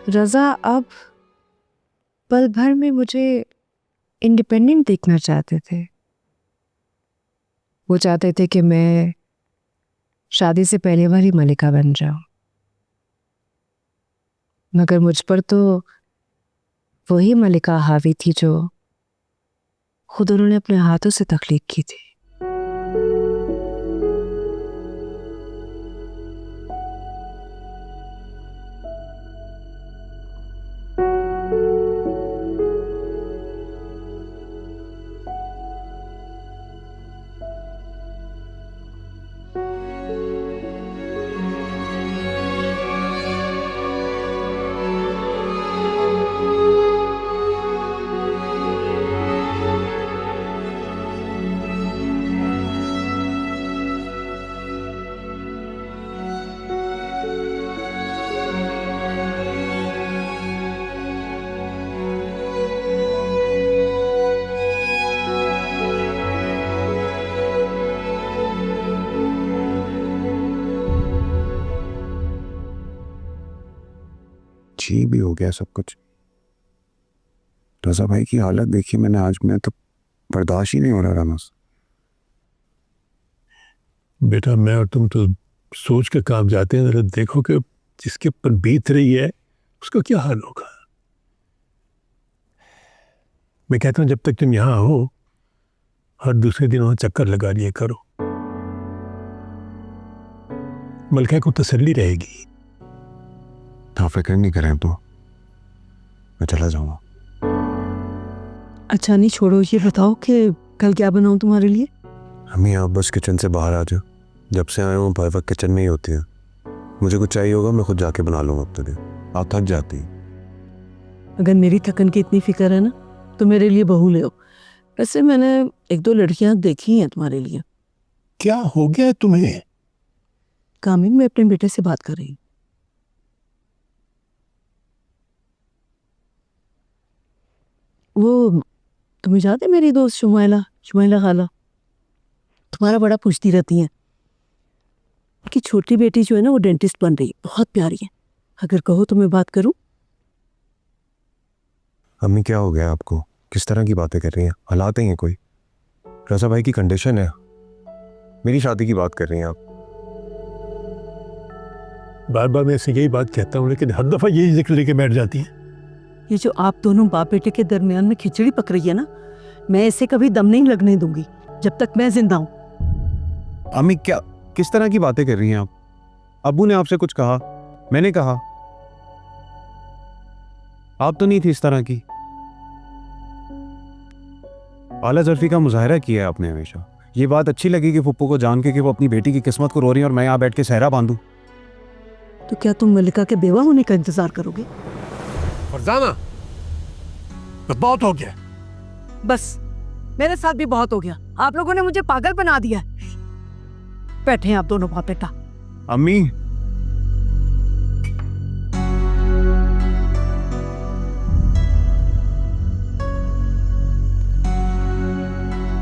रज़ा अब पल भर में मुझे इंडिपेंडेंट देखना चाहते थे। वो चाहते थे कि मैं शादी से पहले वाली मलिका बन जाऊं, मगर मुझ पर तो वही मलिका हावी थी जो खुद उन्होंने अपने हाथों से तख्लीक की थी। जी भी हो गया सब कुछ। रजा भाई की हालत देखी मैंने आज, मैं तो बर्दाश्त ही नहीं हो रहा रामस। बेटा मैं और तुम तो सोच के काम जाते हैं, जरा देखो कि जिसके ऊपर बीत रही है उसका क्या हाल होगा। मैं कहता हूं जब तक तुम यहां हो हर दूसरे दिन वहां चक्कर लगा लिया करो, मलका को तसल्ली रहेगी। आप फिक्र नहीं करें तो मैं चला जाऊंगा। अच्छा नहीं छोड़ो, ये बताओ कि कल क्या बनाऊं तुम्हारे लिए। अम्मी आप बस किचन से बाहर आ जाओ, जब से आए हूँ भाई वक्त किचन में ही होती है। मुझे कुछ चाहिए होगा मैं खुद जाके बना लूंगा अपने लिए, आप थक जाती। अगर मेरी थकन की इतनी फिक्र है ना तो मेरे लिए बहू ले आओ। वैसे मैंने एक दो लड़कियां देखी हैं तुम्हारे लिए। क्या हो गया तुम्हें? कामिल, मैं अपने बेटे से बात कर रही हूँ। वो तुम्हें याद है मेरी दोस्त शुमाइला शुमाइला खाला, तुम्हारा बड़ा पूछती रहती हैं। उनकी छोटी बेटी जो है ना वो डेंटिस्ट बन रही है, बहुत प्यारी है। अगर कहो तो मैं बात करूं। अम्मी क्या हो गया आपको, किस तरह की बातें कर रही हैं? हालात हैं कोई? रजा भाई की कंडीशन है, मेरी शादी की बात कर रही हैं आप। बार बार मैं ऐसे यही बात कहता हूँ लेकिन हर दफा यही जिक्र लेके बैठ जाती है। ये जो आप दोनों बाप बेटे के दरमियान में खिचड़ी पक रही है ना, मैं इसे कभी दम नहीं लगने दूंगी जब तक मैं जिंदा हूं। अम्मी क्या, किस तरह की बातें कर रही हैं आप? अब्बू ने आपसे कुछ कहा? मैंने कहा? आप तो नहीं थी इस तरह की। आला जर्फी का मुजाहरा किया है आपने हमेशा। ये बात अच्छी लगी कि फुप्पू को जान के कि वो अपनी बेटी की किस्मत को रो रही है और मैं यहाँ बैठ के सहरा बांधूं। तो क्या तुम मलिका के बेवा होने का इंतजार करोगे? फरजाना बस बहुत हो गया। बस मेरे साथ भी बहुत हो गया। आप लोगों ने मुझे पागल बना दिया है। बैठे हैं आप दोनों बाप बेटा। अम्मी